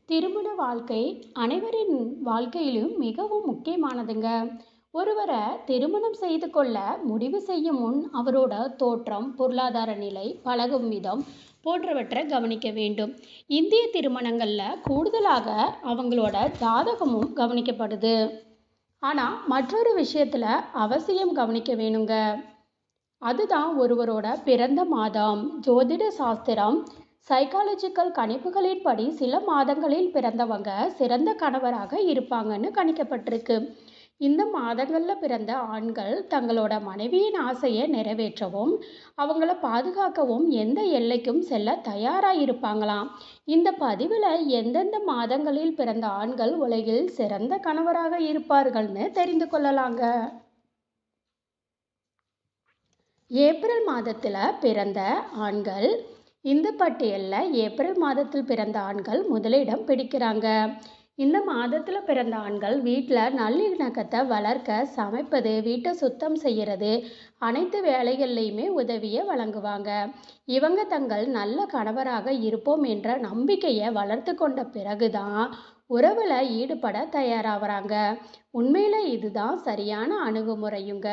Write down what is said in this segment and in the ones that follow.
திருமண வாழ்க்கை அனைவரின் வாழ்க்கையிலும் மிகவும் முக்கியமானதுங்க. ஒருவரை திருமணம் செய்து கொள்ள முடிவு செய்யும் முன் அவரோட தோற்றம், பொருளாதார நிலை, பழகும் விதம் போன்றவற்றை கவனிக்க வேண்டும். இந்திய திருமணங்களில் கூடுதலாக அவங்களோட ஜாதகமும் கவனிக்கப்படுது. ஆனால் மற்றொரு விஷயத்தில் அவசியம் கவனிக்க வேணுங்க. அதுதான் ஒருவரோட பிறந்த மாதம். ஜோதிட சாஸ்திரம் சைக்காலஜிக்கல் கணிப்புகளின்படி சில மாதங்களில் பிறந்தவங்க சிறந்த கணவராக இருப்பாங்கன்னு கணிக்கப்பட்டிருக்கு. இந்த மாதங்களில் பிறந்த ஆண்கள் தங்களோட மனைவியின் ஆசையை நிறைவேற்றவும் அவங்கள பாதுகாக்கவும் எந்த எல்லைக்கும் செல்ல தயாராக இருப்பாங்களாம். இந்த பதிவில் எந்தெந்த மாதங்களில் பிறந்த ஆண்கள் உலகில் சிறந்த கணவராக இருப்பார்கள்னு தெரிந்து கொள்ளலாங்க. ஏப்ரல் மாதத்தில் பிறந்த ஆண்கள். இந்த பட்டியலில் ஏப்ரல் மாதத்தில் பிறந்த ஆண்கள் முதலிடம் பிடிக்கிறாங்க. இந்த மாதத்தில் பிறந்த ஆண்கள் வீட்டில் நல்லிணக்கத்தை வளர்க்க சமைப்பது, வீட்டை சுத்தம் செய்கிறது, அனைத்து வேலைகள்லையுமே உதவியை வழங்குவாங்க. இவங்க தங்கள் நல்ல கணவராக இருப்போம் என்ற நம்பிக்கையை வளர்த்து கொண்ட பிறகுதான் உறவில் ஈடுபட தயாராகிறாங்க. உண்மையில் இதுதான் சரியான அணுகுமுறையுங்க.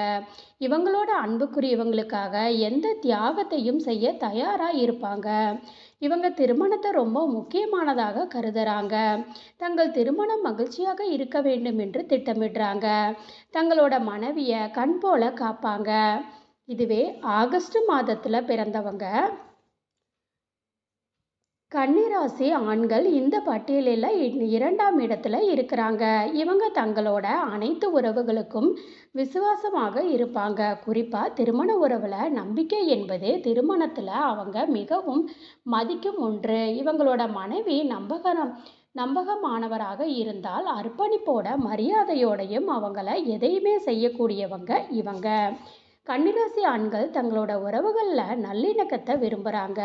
இவங்களோட அன்புக்குரியவங்களுக்காக எந்த தியாகத்தையும் செய்ய தயாராக இருப்பாங்க. இவங்க திருமணத்தை ரொம்ப முக்கியமானதாக கருதுறாங்க. தங்கள் திருமணம் மகிழ்ச்சியாக இருக்க வேண்டும் என்று திட்டமிடுறாங்க. தங்களோட மனைவியை கண் போல காப்பாங்க. இதுவே ஆகஸ்ட் மாதத்தில் பிறந்தவங்க. கன்னிராசி ஆண்கள் இந்த பட்டியலில் 2ஆம் இடத்துல இருக்கிறாங்க. இவங்க தங்களோட அனைத்து உறவுகளுக்கும் விசுவாசமாக இருப்பாங்க. குறிப்பாக திருமண உறவில் நம்பிக்கை என்பது திருமணத்தில் அவங்க மிகவும் மதிக்கும் ஒன்று. இவங்களோட மனைவி நம்பகமானவராக இருந்தால் அர்ப்பணிப்போட மரியாதையோடையும் அவங்கள எதையுமே செய்யக்கூடியவங்க இவங்க. கன்னிராசி ஆண்கள் தங்களோட உறவுகளில் நல்லிணக்கத்தை விரும்புகிறாங்க.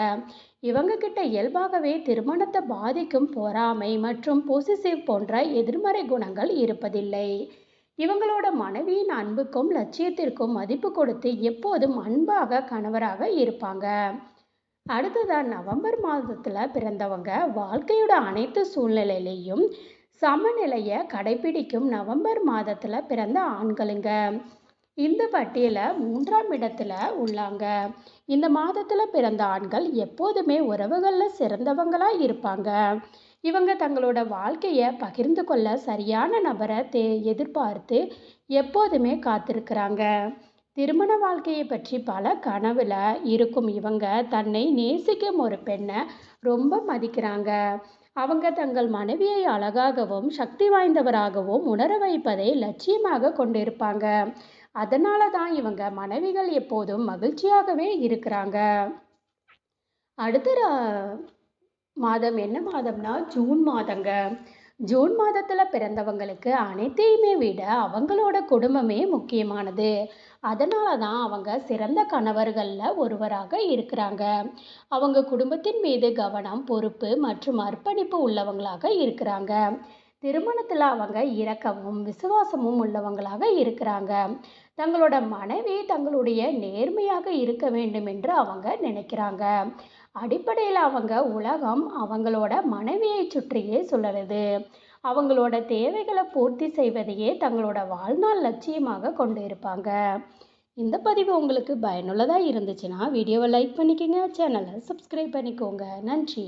இவங்க கிட்ட இயல்பாகவே திருமணத்தை பாதிக்கும் பொறாமை மற்றும் பொசிசிவ் போன்ற எதிர்மறை குணங்கள் இருப்பதில்லை. இவங்களோட மனைவியின் அன்புக்கும் லட்சியத்திற்கும் மதிப்பு கொடுத்து எப்போதும் அன்பாக கணவராக இருப்பாங்க. அடுத்ததான் நவம்பர் மாதத்தில் பிறந்தவங்க. வாழ்க்கையோட அனைத்து சூழ்நிலையிலையும் சமநிலையை கடைபிடிக்கும் நவம்பர் மாதத்தில் பிறந்த ஆண்களுங்க. இந்த பட்டியலில் 3ஆம் இடத்துல உள்ளாங்க. இந்த மாதத்தில் பிறந்த ஆண்கள் எப்போதுமே உறவுகளில் சிறந்தவங்களாக இருப்பாங்க. இவங்க தங்களோட வாழ்க்கையை பகிர்ந்து கொள்ள சரியான நபரை எதிர்பார்த்து எப்போதுமே காத்திருக்கிறாங்க. திருமண வாழ்க்கையை பற்றி பல கனவுல இருக்கும் இவங்க தன்னை நேசிக்கும் ஒரு பெண்ணை ரொம்ப மதிக்கிறாங்க. அவங்க தங்கள் மனைவியை அழகாகவும் சக்தி வாய்ந்தவராகவும் உணர வைப்பதை லட்சியமாக கொண்டிருப்பாங்க. அதனால தான் இவங்க மனைவிகள் எப்போதும் மகிழ்ச்சியாகவே இருக்கிறாங்க. அடுத்த மாதம் என்ன மாதம்னா ஜூன் மாதங்க. ஜூன் மாதத்தில் பிறந்தவங்களுக்கு அனைத்தையுமே விட அவங்களோட குடும்பமே முக்கியமானது. அதனால தான் அவங்க சிறந்த கணவர்களில் ஒருவராக இருக்கிறாங்க. அவங்க குடும்பத்தின் மீது கவனம், பொறுப்பு மற்றும் அர்ப்பணிப்பு உள்ளவங்களாக இருக்கிறாங்க. திருமணத்தில் அவங்க இரக்கமும் விசுவாசமும் உள்ளவங்களாக இருக்கிறாங்க. தங்களோட மனைவி தங்களுடைய நேர்மையாக இருக்க வேண்டும் என்று அவங்க நினைக்கிறாங்க. அடிப்படையில் அவங்க உலகம் அவங்களோட மனைவியை சுற்றியே சுழலுது. அவங்களோட தேவைகளை பூர்த்தி செய்வதையே தங்களோட வாழ்நாள் லட்சியமாக கொண்டு இருப்பாங்க. இந்த பதிவு உங்களுக்கு பயனுள்ளதாக இருந்துச்சுன்னா வீடியோவை லைக் பண்ணிக்கோங்க, சேனலை சப்ஸ்கிரைப் பண்ணிக்கோங்க. நன்றி.